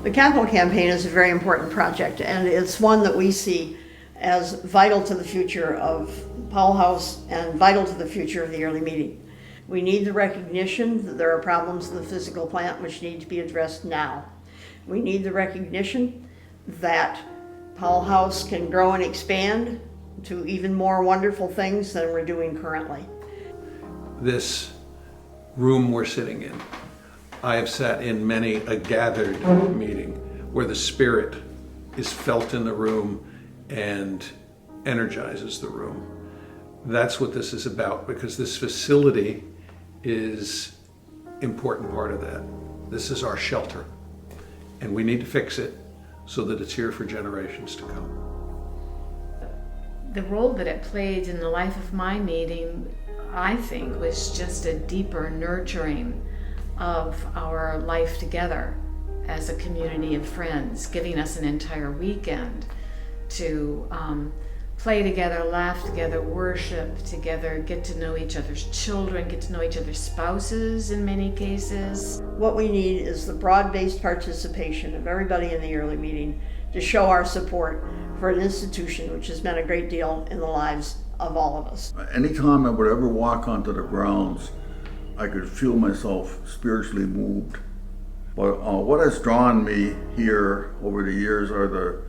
The capital campaign is a very important project, and it's one that we see as vital to the future of Powell House and vital to the future of the early meeting. We need the recognition that there are problems in the physical plant which need to be addressed now. We need the recognition that Powell House can grow and expand to even more wonderful things than we're doing currently. This room we're sitting in, I have sat in many a gathered meeting where the spirit is felt in the room and energizes the room. That's what this is about, because this facility is an important part of that. This is our shelter, and we need to fix it so that it's here for generations to come. The role that it played in the life of my meeting, I think, was just a deeper nurturing of our life together as a community of friends, giving us an entire weekend to play together, laugh together, worship together, get to know each other's children, get to know each other's spouses in many cases. What we need is the broad-based participation of everybody in the early meeting to show our support for an institution which has meant a great deal in the lives of all of us. Anytime I would ever walk onto the grounds, I could feel myself spiritually moved. But what has drawn me here over the years are the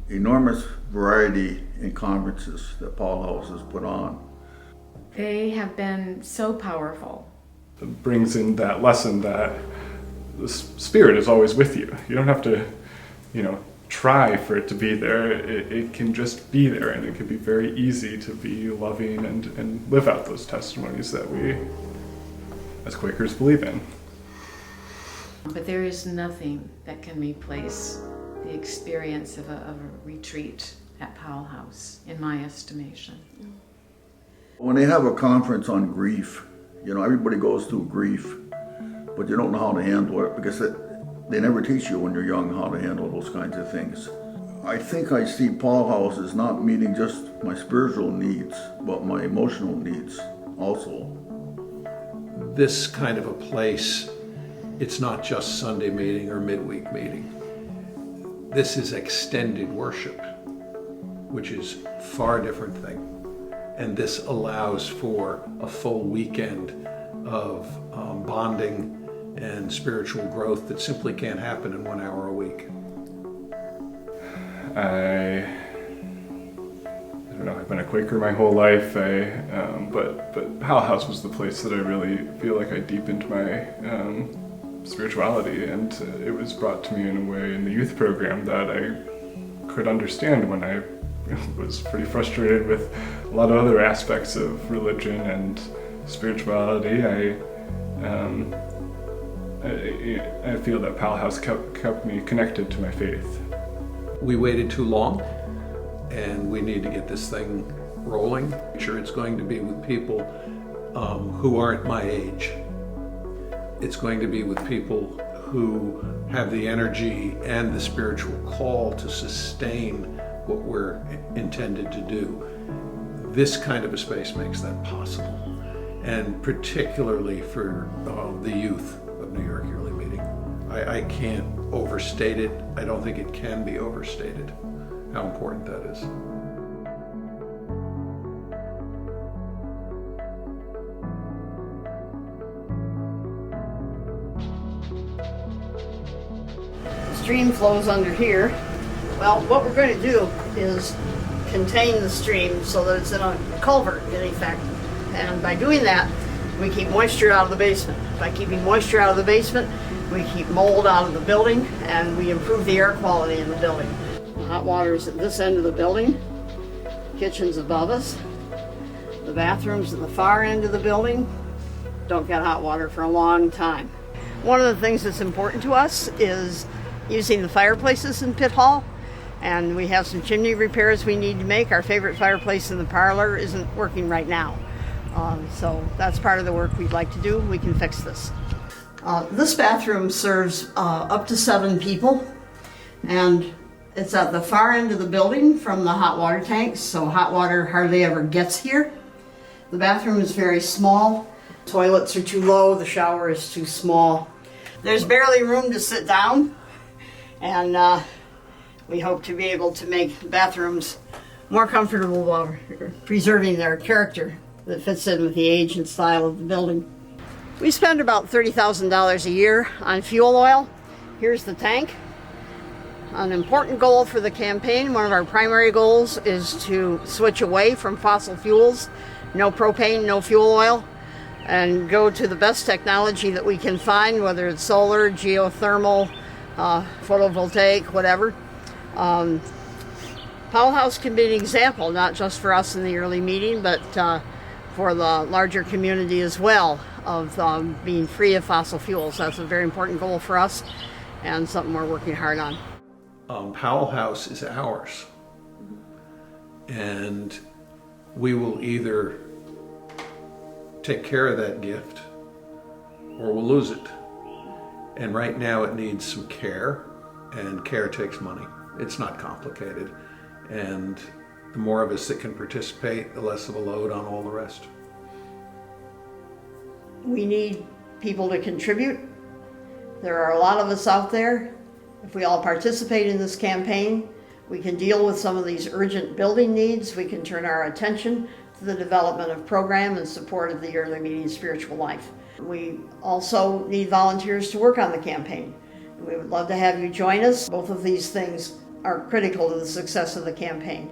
enormous variety in conferences that Powell House has put on. They have been so powerful. It brings in that lesson that the Spirit is always with you. You don't have to, try for it to be there. It can just be there, and it can be very easy to be loving and live out those testimonies that we, as Quakers, believe in. But there is nothing that can replace the experience of a retreat at Powell House, in my estimation. When they have a conference on grief, everybody goes through grief, but you don't know how to handle it because they never teach you when you're young how to handle those kinds of things. I think I see Powell House as not meeting just my spiritual needs, but my emotional needs also. This kind of a place, it's not just Sunday meeting or midweek meeting. This is extended worship, which is a far different thing. And this allows for a full weekend of bonding and spiritual growth that simply can't happen in 1 hour a week. I don't know, I've been a Quaker my whole life, but Powell House was the place that I really feel like I deepened my spirituality, and it was brought to me in a way in the youth program that I could understand when I was pretty frustrated with a lot of other aspects of religion and spirituality. I feel that Powell House kept me connected to my faith. We waited too long, and we need to get this thing rolling. Sure, it's going to be with people who aren't my age. It's going to be with people who have the energy and the spiritual call to sustain what we're intended to do. This kind of a space makes that possible, and particularly for the youth of New York Early Meeting. I can't overstate it. I don't think it can be overstated how important that is. The stream flows under here. Well, what we're going to do is contain the stream so that it's in a culvert, in effect. And by doing that, we keep moisture out of the basement. By keeping moisture out of the basement, we keep mold out of the building, and we improve the air quality in the building. The hot water is at this end of the building. Kitchen's above us. The bathrooms at the far end of the building don't get hot water for a long time. One of the things that's important to us is using the fireplaces in Pit Hall, and we have some chimney repairs we need to make. Our favorite fireplace in the parlor isn't working right now, so that's part of the work we'd like to do. We can fix this. This bathroom serves up to 7 people, and it's at the far end of the building from the hot water tanks, so hot water hardly ever gets here. The bathroom is very small. Toilets are too low, the shower is too small. There's barely room to sit down, And we hope to be able to make bathrooms more comfortable while preserving their character that fits in with the age and style of the building. We spend about $30,000 a year on fuel oil. Here's the tank. An important goal for the campaign, one of our primary goals, is to switch away from fossil fuels, no propane, no fuel oil, and go to the best technology that we can find, whether it's solar, geothermal, photovoltaic, whatever. Powell House can be an example, not just for us in the early meeting, but for the larger community as well, of being free of fossil fuels. That's a very important goal for us and something we're working hard on. Powell House is ours, and we will either take care of that gift or we'll lose it. And right now it needs some care, and care takes money. It's not complicated, and the more of us that can participate, the less of a load on all the rest. We need people to contribute. There are a lot of us out there. If we all participate in this campaign, we can deal with some of these urgent building needs. We can turn our attention to the development of program and support of the early meeting spiritual life. We also need volunteers to work on the campaign. We would love to have you join us. Both of these things are critical to the success of the campaign.